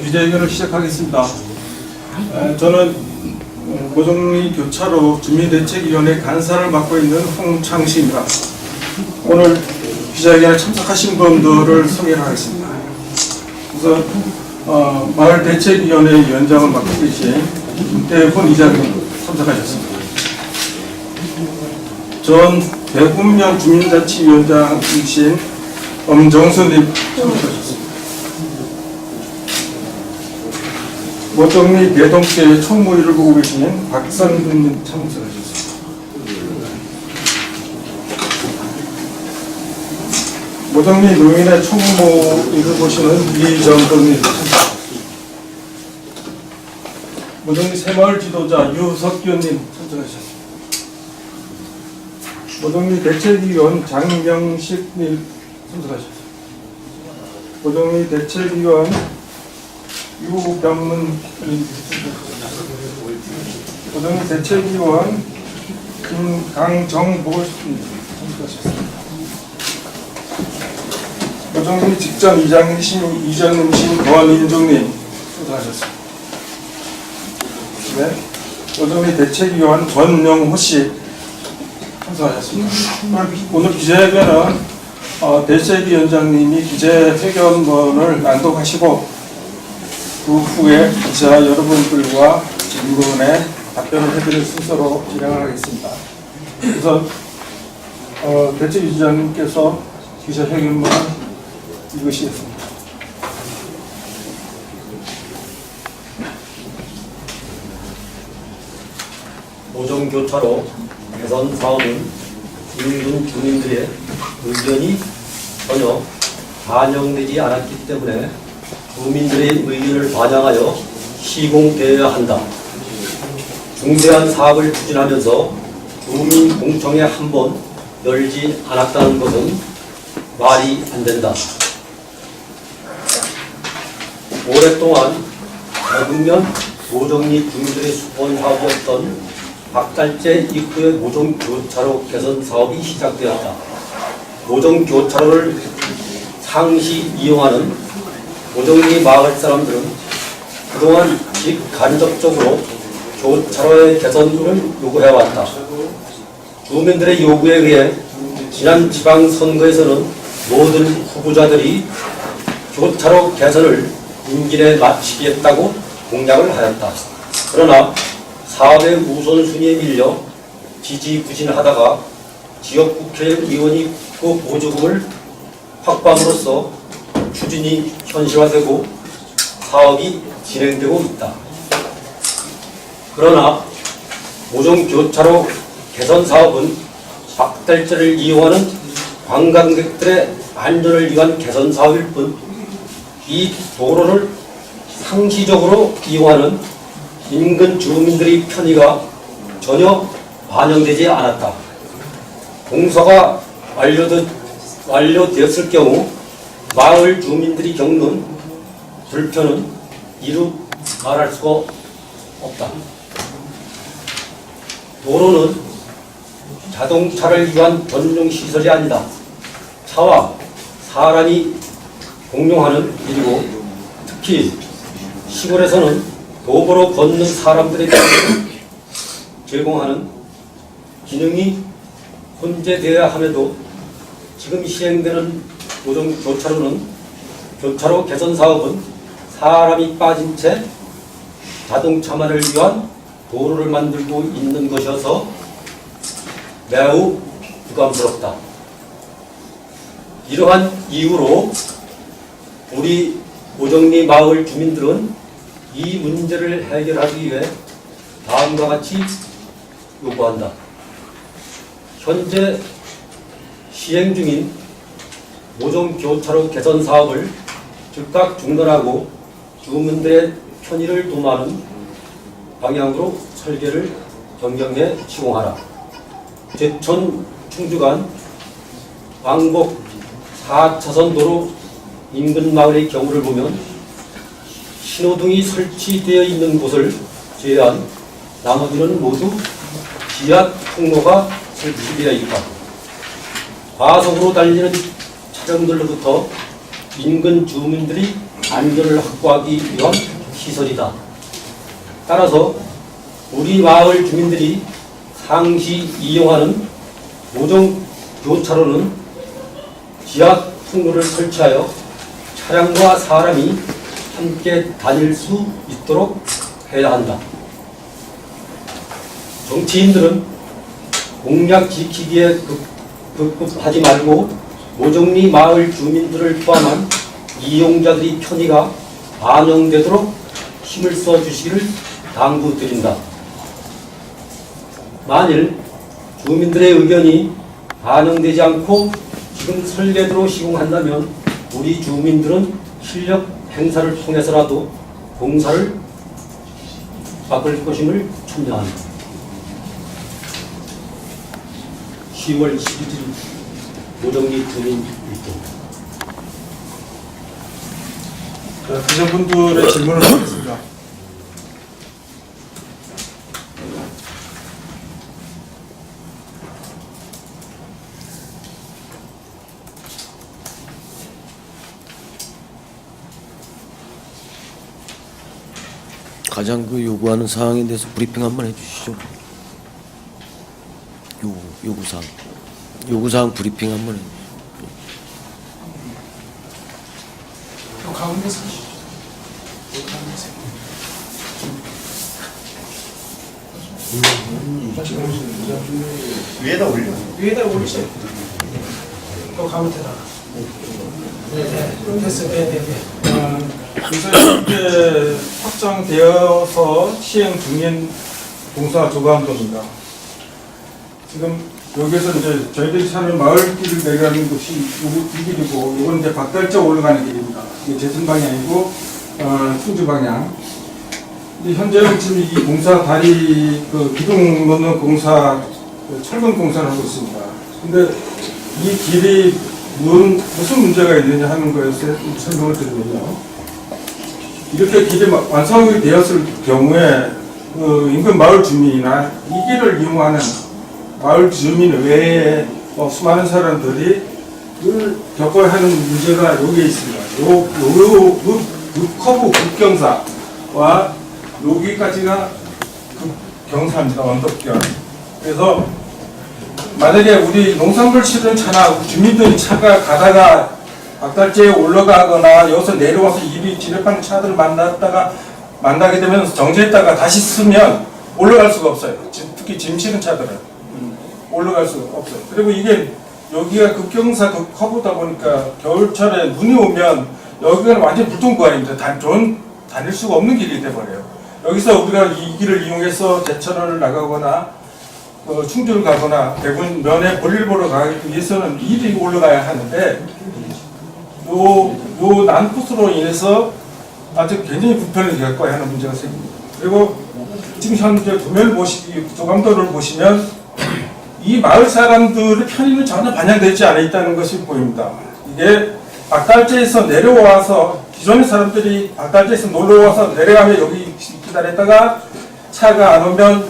기자회견을 시작하겠습니다. 저는 모종리 교차로 주민대책위원회 간사를 맡고 있는 홍창시입니다. 오늘 기자회견에 참석하신 분들을 소개를 하겠습니다. 우선 마을대책위원회 위원장을 맡고 계신 김태훈 이사님 참석하셨습니다. 전 대군면 주민자치위원장이신 엄정수님 참석하셨습니다. 모종리 대동교회 총무위를 보고 계신 박성근님 참석하셨습니다. 모종리 노인의 총무위를 보시는 이정근님 참석하셨습니다. 모종리 새마을 지도자 유석규님 참석하셨습니다. 모종리 대책위원 장명식님 참석하셨습니다. 모종리 대책위원 유병문 모종리 대책위원 김강정보님 참석하셨습니다. 모종리 직전 이장님 이전임신 권인중님 참석하셨습니다. 네, 모종리 대책위원 전영호씨 참석하셨습니다. 오늘 기자회견은 대책위원장님이 기자회견문을 낭독하시고 그 후에 기자 여러분들과 질문에 답변을 해드릴 순서로 진행을 하겠습니다. 우선 대책위원장님께서 기자회견문을 읽으시겠습니다. 모종교차로 개선 사업은 인근 주민들의 의견이 전혀 반영되지 않았기 때문에 주민들의 의견을 반영하여 시공되어야 한다. 중대한 사업을 추진하면서 주민 공청회 한 번 열지 않았다는 것은 말이 안 된다. 오랫동안 대군면 모종리 주민들의 수건 사업이었던 박달재 입구의 모종교차로 개선 사업이 시작되었다. 모종교차로를 상시 이용하는 모종리 마을 사람들은 그동안 직간접적으로 교차로의 개선을 요구해왔다. 주민들의 요구에 의해 지난 지방선거에서는 모든 후보자들이 교차로 개선을 임기 내에 마치겠다고 공약을 하였다. 그러나 사업의 우선순위에 밀려 지지부진하다가 지역국회의원이 그 보조금을 확보함으로써 추진이 현실화되고 사업이 진행되고 있다. 그러나 모종교차로 개선 사업은 박달재를 이용하는 관광객들의 안전을 위한 개선 사업일 뿐 이 도로를 상시적으로 이용하는 인근 주민들의 편의가 전혀 반영되지 않았다. 공사가 완료되었을 경우 마을 주민들이 겪는 불편은 이루 말할 수가 없다. 도로는 자동차를 위한 전용 시설이 아니다. 차와 사람이 공용하는 일이고 특히 시골에서는 도보로 걷는 사람들에게 제공하는 기능이 혼재되어야 함에도 지금 시행되는 모종교차로는 교차로 개선 사업은 사람이 빠진 채 자동차만을 위한 도로를 만들고 있는 것이어서 매우 부담스럽다. 이러한 이유로 우리 모종리 마을 주민들은 이 문제를 해결하기 위해 다음과 같이 요구한다. 현재 시행 중인 모종교차로 개선 사업을 즉각 중단하고 주민들의 편의를 도모하는 방향으로 설계를 변경해 시공하라. 제천 충주 간 왕복 4차선 도로 인근 마을의 경우를 보면 신호등이 설치되어 있는 곳을 제외한 나머지는 모두 지하 통로가 설치되어 있다. 과속으로 달리는 차량들로부터 인근 주민들이 안전을 확보하기 위한 시설이다. 따라서 우리 마을 주민들이 상시 이용하는 모종 교차로는 지하 통로를 설치하여 차량과 사람이 함께 다닐 수 있도록 해야 한다. 정치인들은 공약 지키기에 급급하지 말고 모정리 마을 주민들을 포함한 이용자들의 편의가 반영되도록 힘을 써주시기를 당부드린다. 만일 주민들의 의견이 반영되지 않고 지금 설계대로 시공한다면 우리 주민들은 실력 행사를 통해서라도 공사를 바꿀 것임을 촉구한다. 10월 11일 모정리 주민일동. 다른 분들의 질문을 하겠습니다. 가장 요구하는 사항에 대해서 브리핑 한번 해주시죠. 요구사항 브리핑 한번 해주시죠. 가운데서 위에다 올려. 위에다 올리세요. 또 가운데다가. 네, 됐어요. 네. 그래서 현재 확정되어서 시행 중인 공사 조감도입니다. 지금 여기서 이제 저희들이 사는 마을길을 내려가는 곳이 이 길이고, 이건 이제 박달자 올라가는 길입니다. 이게 제천 방향이고, 충주 방향. 근데 현재는 지금 이 공사 다리 그 기둥 넣는 공사, 철근 공사를 하고 있습니다. 근데 이 길이 무슨 문제가 있느냐 하는 거에 설명을 드리면요. 이렇게 길이 완성이 되었을 경우에 그 인근 마을 주민이나 이 길을 이용하는 마을 주민 외에 수많은 사람들이 늘 겪어야 하는 문제가 여기에 있습니다. 요 커브 급경사와 여기까지가 급경사입니다. 언덕경. 그래서 만약에 우리 농산물 실은 차나 주민들이 차가 가다가 박달재에 올라가거나 여기서 내려와서 이리 진입하는 차들을 만나게 되면 정지했다가 다시 쓰면 올라갈 수가 없어요. 특히 짐 실은 차들은 올라갈 수가 없어요. 그리고 이게 여기가 급경사 커브다 보니까 겨울철에 눈이 오면 여기가 완전 불통구간입니다. 다닐 수가 없는 길이 돼버려요. 여기서 우리가 이 길을 이용해서 제천을 나가거나 충주를 가거나 대부분 면에 볼일 보러 가기 위해서는 일이 올라가야 하는데 요 난코스로 인해서 아주 굉장히 불편을 겪어야 하는 문제가 생깁니다. 그리고 지금 현재 조감도를 보시면 이 마을 사람들의 편의는 전혀 반영되지 않아 있다는 것이 보입니다. 이게 박달재에서 내려와서 기존의 사람들이 박달재에서 놀러와서 내려가면 여기 기다렸다가 차가 안 오면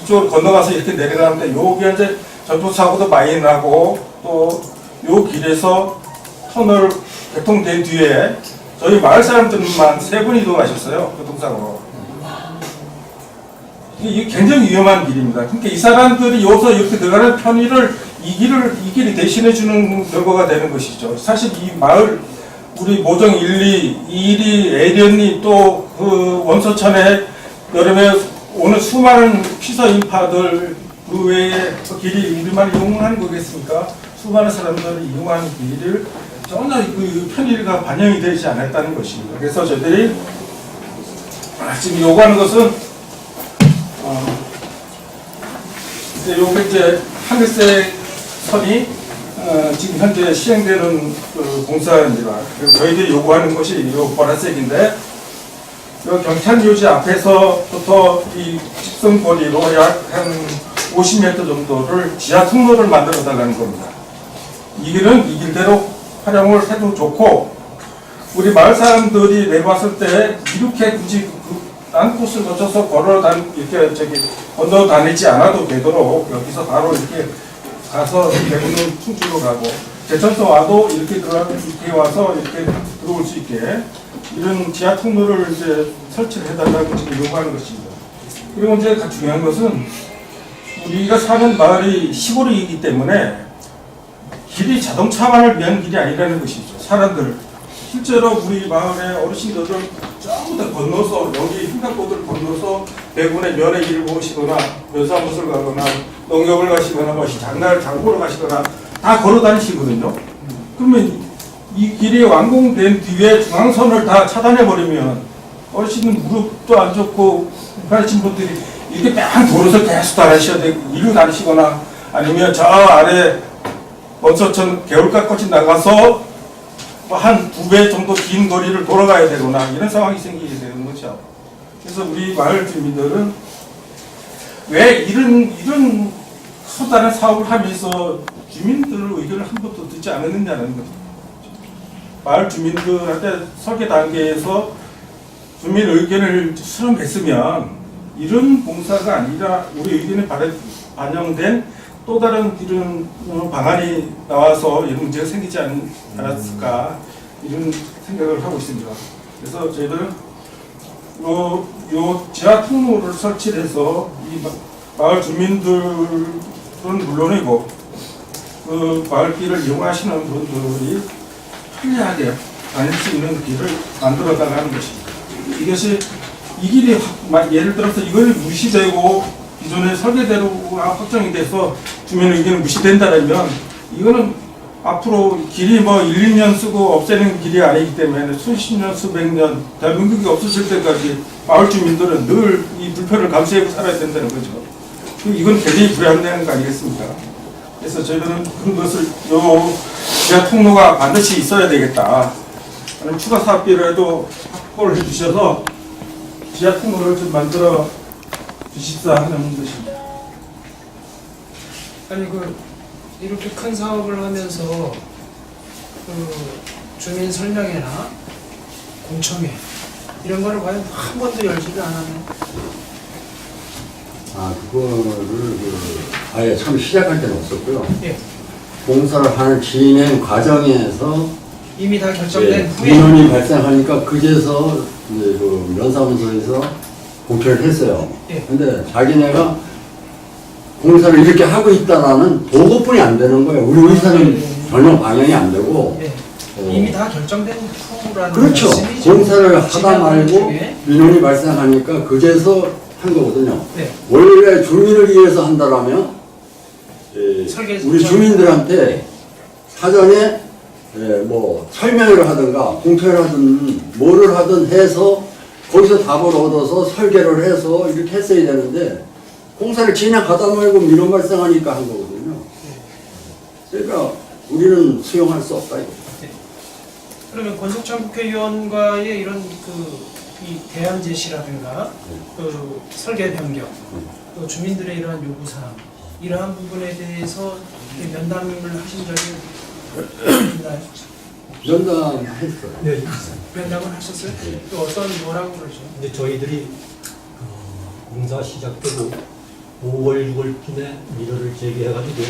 이쪽으로 건너가서 이렇게 내려가는데 여기 이제 전투사고도 많이 나고 또 요 길에서 터널 개통된 뒤에 저희 마을 사람들만 3분 이동하셨어요. 교통사고로. 이게 굉장히 위험한 길입니다. 그러니까 이 사람들이 여기서 이렇게 들어가는 편의를 이 길이 대신해 주는 결과가 되는 것이죠. 사실 이 마을 우리 모정 1, 2, 애련리 또 그 원서천에 여름에 오는 수많은 피서 인파들 그 외에 그 길이 우리만 이용하는 거겠습니까? 수많은 사람들이 이용하는 길을 전혀 그 편의가 반영이 되지 않았다는 것입니다. 그래서 저희들이 지금 요구하는 것은 이제 하늘색 선이 지금 현재 시행되는 그 공사입니다. 그래서 저희들이 요구하는 것이 이 보라색인데 요 경찰묘지 앞에서부터 이 직선거리로 약 한 50m 정도를 지하 통로를 만들어 달라는 겁니다. 이 길은 이 길대로 활용을 해도 좋고, 우리 마을 사람들이 내려왔을 때 이렇게 굳이 딴 코스를 거쳐서 이렇게 건너 다니지 않아도 되도록 여기서 바로 이렇게 가서 대구는 충주로 가고, 제천서 와도 이렇게 와서 이렇게 들어올 수 있게 이런 지하 통로를 이제 설치를 해달라고 지금 요구하는 것입니다. 그리고 이제 가장 중요한 것은 우리가 사는 마을이 시골이기 때문에 길이 자동차만을 위한 길이 아니라는 것이죠. 사람들, 실제로 우리 마을의 어르신들은 전부 다 건너서 여기 횡단보도를 건너서 대군의 면의 길을 보시거나 면사무소를 가거나 농협을 가시거나 장보러 가시거나 다 걸어 다니시거든요. 그러면 이 길이 완공된 뒤에 중앙선을 다 차단해 버리면 어르신은 무릎도 안 좋고 불편하신 분들이 이렇게 뺑 돌아서 계속 다니셔야 되고 이리로 다니시거나 아니면 저 아래 원서천 개울가까지 나가서 한 2배 정도 긴 거리를 돌아가야 되거나 이런 상황이 생기게 되는 거죠. 그래서 우리 마을 주민들은 왜 이런 커다란 사업을 하면서 주민들 의견을 한 번도 듣지 않았느냐는 거죠. 마을 주민들한테 설계 단계에서 주민 의견을 수렴했으면 이런 공사가 아니라 우리 의견이 반영된 또 다른 이런 방안이 나와서 이런 문제가 생기지 않았을까 이런 생각을 하고 있습니다. 그래서 저희들은 요 지하 통로를 설치를 해서 이 마을 주민들은 물론이고 그 마을길을 이용하시는 분들이 편리하게 다닐 수 있는 길을 만들어 달라는 것입니다. 이것이 이 길이 예를 들어서 이걸 무시되고 기존의 설계대로가 확정이 돼서 주민 의견이 무시된다면 이거는 앞으로 길이 1, 2년 쓰고 없애는 길이 아니기 때문에 수십 년, 수백 년 대한민국이 없어질 때까지 마을 주민들은 늘 이 불편을 감수하고 살아야 된다는 거죠. 이건 굉장히 불안한 거 아니겠습니까? 그래서 저희들은 그런 것을 지하 통로가 반드시 있어야 되겠다. 아니면 추가 사업비라도 확보를 해주셔서 지하 통로를 좀 만들어 주십사 하는 것입니다. 아니 이렇게 큰 사업을 하면서 주민 설명회나 공청회 이런 거를 과연 한 번도 열지를 않았네. 그거를 아예 처음 시작할 때는 없었고요. 예. 공사를 하는 진행 과정에서 이미 다 결정된 후에 민원이 발생하니까 그제서 이제 그 면사무소에서 공표를 했어요. 예. 근데 자기네가 공사를 이렇게 하고 있다라는 보고뿐이 안 되는 거예요. 우리 의사는 전혀 방영이 안 되고. 예. 이미 다 결정된 후라는 그렇죠. 말씀이죠. 공사를 하다 말고 중에. 민원이 발생하니까 그제서 한 거거든요. 네. 원래 주민을 위해서 한다라면 우리 주민들한테 사전에 뭐 설명회를 하든가 공표를 하든 뭐를 하든 해서 거기서 답을 얻어서 설계를 해서 이렇게 했어야 되는데 공사를 진행하다 말고 민원 발생하니까 한 거거든요. 그러니까 우리는 수용할 수 없다 이거. 그러면 권성찬 국회의원과의 이런 이 대안 제시라든가 설계 변경, 또 주민들의 이러한 요구사항 이러한 부분에 대해서 면담을 하신 적이 있나요? 면담했어요. 네, 면담을 하셨어요? 또 어떤 뭐라고 그러죠? 근데 저희들이 공사 시작되고 5월, 6월쯤에 민원을 제기해가지고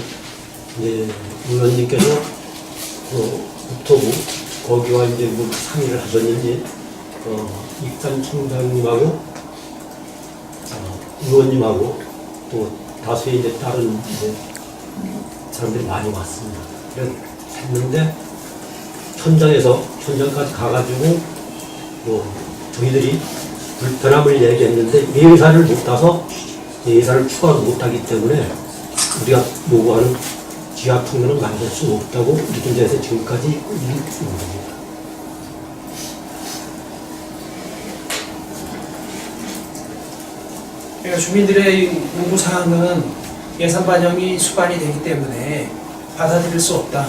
이제 의원님께서 국토부 거기와 이제 뭐 상의를 하셨는지 익산 총장님하고 의원님하고 또 다수의 이제 다른 이제 사람들이 많이 왔습니다. 그래서 했는데 현장까지 가가지고 저희들이 불편함을 얘기했는데 예산을 못 따서 예산을 추가로 못하기 때문에 우리가 요구하는 지하 통로는 만들 수 없다고 이렇게 해서 지금까지 있는 겁니다. 그러니까 주민들의 요구사항은 예산 반영이 수반이 되기 때문에 받아들일 수 없다.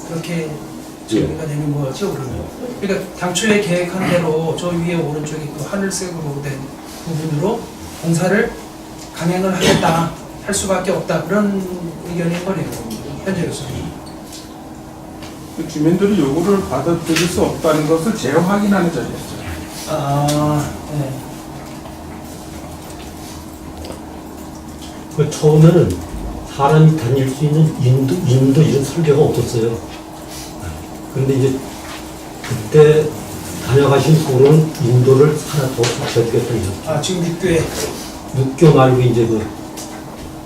그렇게 정리가 되는 거죠, 그러면. 그러니까 당초에 계획한 대로 저 위에 오른쪽에 그 하늘색으로 된 부분으로 공사를 강행을 하겠다, 할 수밖에 없다, 그런 의견인 거네요, 현재로서는. 그 주민들이 요구를 받아들일 수 없다는 것을 재확인하는 자리였죠. 네. 그 처음에는 사람이 다닐 수 있는 인도 이런 설계가 없었어요. 그런데 이제 그때 다녀가신 후로는 인도를 하나 더 붙여주겠다는 거죠. 지금 육교에. 육교 말고 이제 그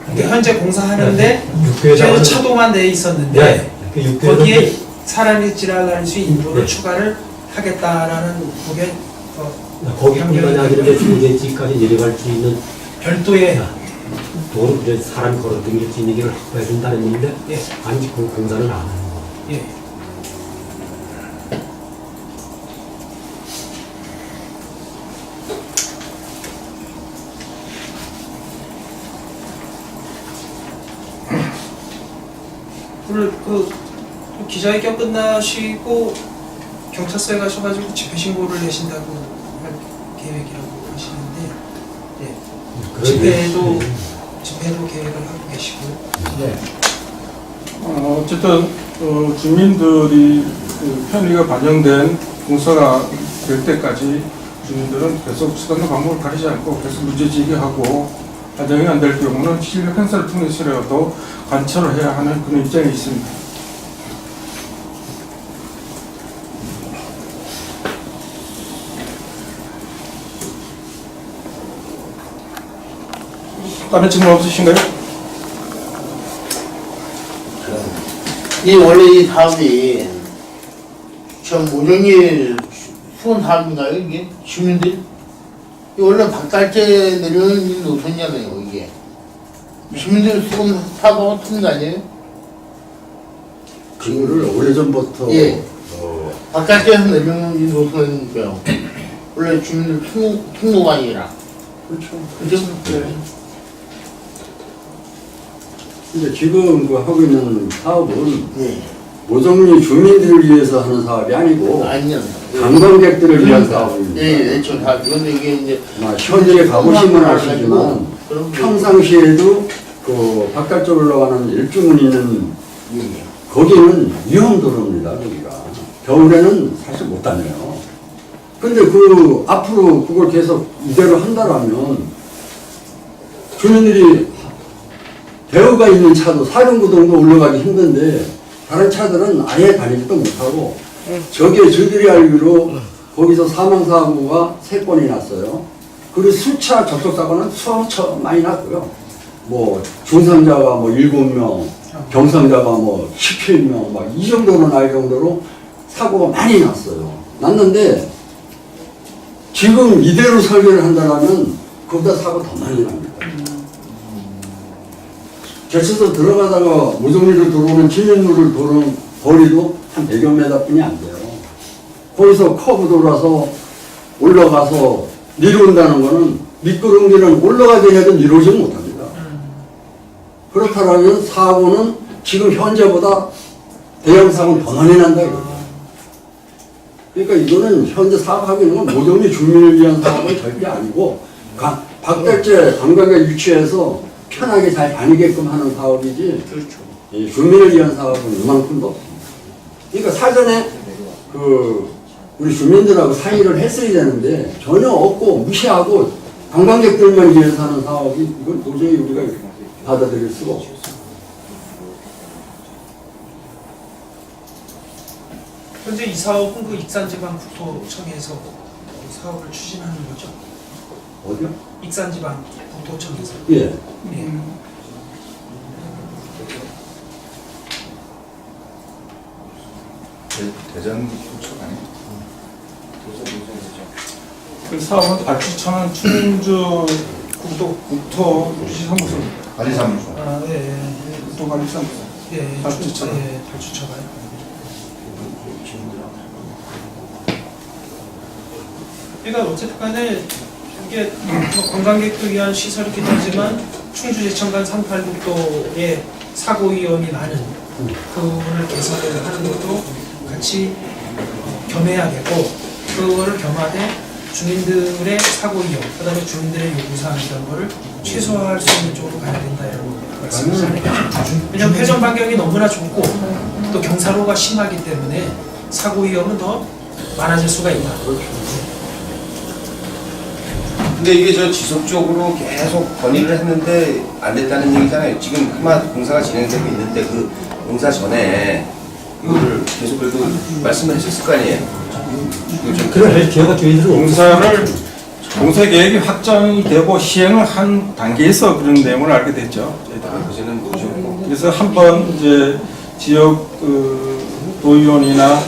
그러니까 현재 공사하는데 육교에다가 차도만 돼 있었는데 네, 그 육교에는 거기에 사람이 지나갈 수 있는 인도를 네. 추가를 하겠다라는 그게 거기뿐만이 아니라 중계지까지 내려갈 수 있는 별도의 도로 그래 사람이 걸어 다닐 수 있는 길을 확보해 준다는 얘기인데 예. 아직 그 공사를 안 하는 거예요. 예. 오늘 그 기자회견 끝나시고 경찰서에 가셔가지고 집회 신고를 내신다고 할 계획이라고 하시는데, 예. 집회도 계획을 하고 계시고요. 네. 어쨌든 주민들이 그 편의가 반영된 공사가 될 때까지 주민들은 계속 수단과 방법을 가리지 않고 계속 문제 제기하고 반영이 안 될 경우는 실력 행사를 통해서라도 관철을 해야 하는 그런 입장에 있습니다. 다른 질문 없으신가요? 이 원래 이 사업이 전 모종일 수원 사업인가요 이게 주민들? 이 원래 박달재 내려오는 이 노선이잖아요 이게. 주민들 수원 사업하고 틀린 거 아니에요? 그거를 오래전부터 예. 박달재에서 내려오는 이 노선이니까요. 원래 주민들 통로가 아니라. 그렇죠. 그죠? 네. 근데 지금 그 하고 있는 사업은 네. 모종리 주민들을 위해서 하는 사업이 아니고 아니요. 관광객들을 위한 사업입니다. 예, 좀 다. 그런데 이게 이제 현재 가보시면 아시지만 그런 게- 평상시에도 그 바깥쪽 올라가는 일주문 있는 예. 거기는 위험도로입니다. 거기가 겨울에는 사실 못 다녀요. 근데 그 앞으로 그걸 계속 이대로 한다라면 주민들이 대우가 있는 차도 사륜구동도 올라가기 힘든데 다른 차들은 아예 다니지도 못하고 저들이 알기로 거기서 사망사고가 3건이 났어요. 그리고 수차 접촉사고는 수천 많이 났고요. 뭐 중상자가 뭐 7명, 경상자가 뭐 17명 막 이 정도로 날 정도로 사고가 많이 났어요. 났는데 지금 이대로 설계를 한다면 그보다 사고 더 많이 납니다. 개쳐서 들어가다가 무정리로 들어오는 진입로를 도는 거리도 한 100여 m 뿐이 안 돼요. 거기서 커브 돌아서 올라가서 내려온다는 거는 미끄럼기는 올라가게 해도 이루어지지 못합니다. 그렇다면 사고는 지금 현재보다 대형 사고는 더 많이 난다 이거죠. 그러니까 이거는 현재 사업하고 있는 건 모종리 주민을 위한 사업은 절대 아니고 박달재 관광객 유치해서 편하게 잘 다니게끔 하는 사업이지 그렇죠. 이 주민을 위한 사업은 이만큼도 없습니다. 그러니까 사전에 그 우리 주민들하고 상의를 했어야 되는데 전혀 없고 무시하고 관광객들만 위해서 하는 사업이 이건 도저히 우리가 받아들일 수가 없어요. 현재 이 사업은 그 익산지방국토청에서 이 사업을 추진하는 거죠. 어디요? 익산지방국토청에서. 예. 예. 대전 구청 아니에요? 그 사업은 발주처는 충주 국토유지사무소입니다. 관리사무소. 예. 국토관리사무소. 예. 발주처. 예. 발주처가요. 그러니까 어쨌든 간에 이게 뭐 관광객들 위한 시설이기도 하지만 충주제천간 38국도에 사고 위험이 많은 그 부분을 개선을 하는 것도 같이 겸해야 되고 그거를 겸하되 주민들의 사고 이용, 그다음에 주민들의 요구사항 이런 거를 최소화할 수 있는 쪽으로 가야 된다 이런 말씀이잖아요. 왜냐하면 회전 반경이 너무나 좁고 또 경사로가 심하기 때문에 사고 위험은 더 많아질 수가 있다. 근데 이게 저 지속적으로 계속 건의를 했는데 안 됐다는 얘기잖아요. 지금 그만 공사가 진행되고 있는데 그 공사 전에 이거를 계속 그래도 말씀을 하셨을 거 아니에요. 이거 좀 그럴 기회가 저희들은 없어요. 공사 계획이 확정이 되고 시행을 한 단계에서 그런 내용을 알게 됐죠. 저희들은. 그전에는 모르셨고. 그래서 한번 이제 지역 도의원이나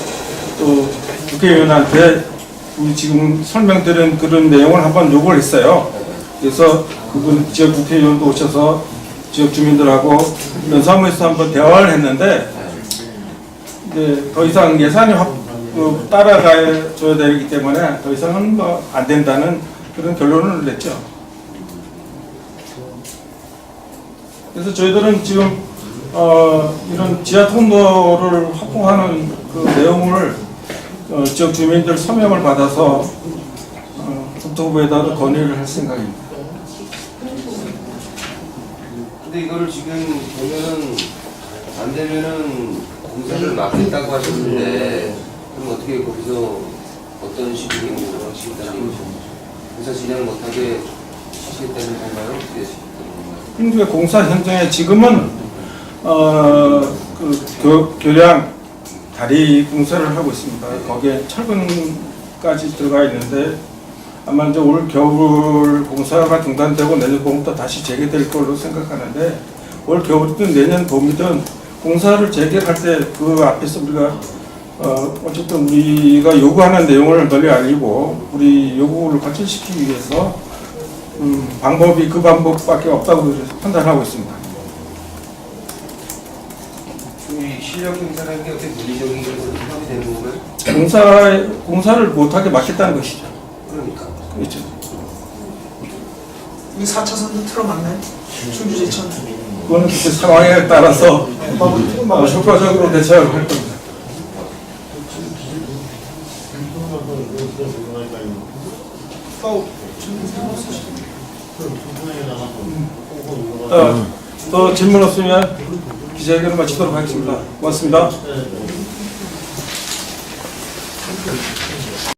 또 국회의원한테 우리 지금 설명드린 그런 내용을 한번 요구를 했어요. 그래서 그분 지역 국회의원도 오셔서 지역 주민들하고 면사무에서 한번 대화를 했는데 이제 더 이상 예산이 따라가야 줘야 되기 때문에 더 이상은 뭐 안 된다는 그런 결론을 냈죠. 그래서 저희들은 지금 이런 지하 통로를 확보하는 그 내용을 지역 주민들 서명을 받아서 국토부에다가 건의를 할 생각입니다. 근데 이거를 지금 보면은 안 되면은 공사를 막겠다고 하셨는데 그럼 어떻게 거기서 어떤 식으로 하시겠다는 거죠? 공사 진행을 못하게 하시겠다는 건가요? 어떻게 하시겠다는 건가요? 근데 공사 현장에 지금은 그 교량 다리 공사를 하고 있습니다. 거기에 철근까지 들어가 있는데 아마 이제 올 겨울 공사가 중단되고 내년 봄부터 다시 재개될 걸로 생각하는데 올 겨울이든 내년 봄이든 공사를 재개할 때 그 앞에서 우리가 어쨌든 우리가 요구하는 내용을 널리 알리고 우리 요구를 관철시키기 위해서 방법이 그 방법밖에 없다고 판단하고 있습니다. 이 실력 공사라는 게 어떻게 물리적인 것으로 해석이 되는 건가요? 공사를 못하게 막겠다는 것이죠. 그러니까. 그렇죠. 이 4차선도 틀어막나요? 충주제천. 그거는 그 상황에 따라서 효과적으로 대처할 겁니다. 또 질문 없으면 기자회견을 마치도록 하겠습니다. 고맙습니다.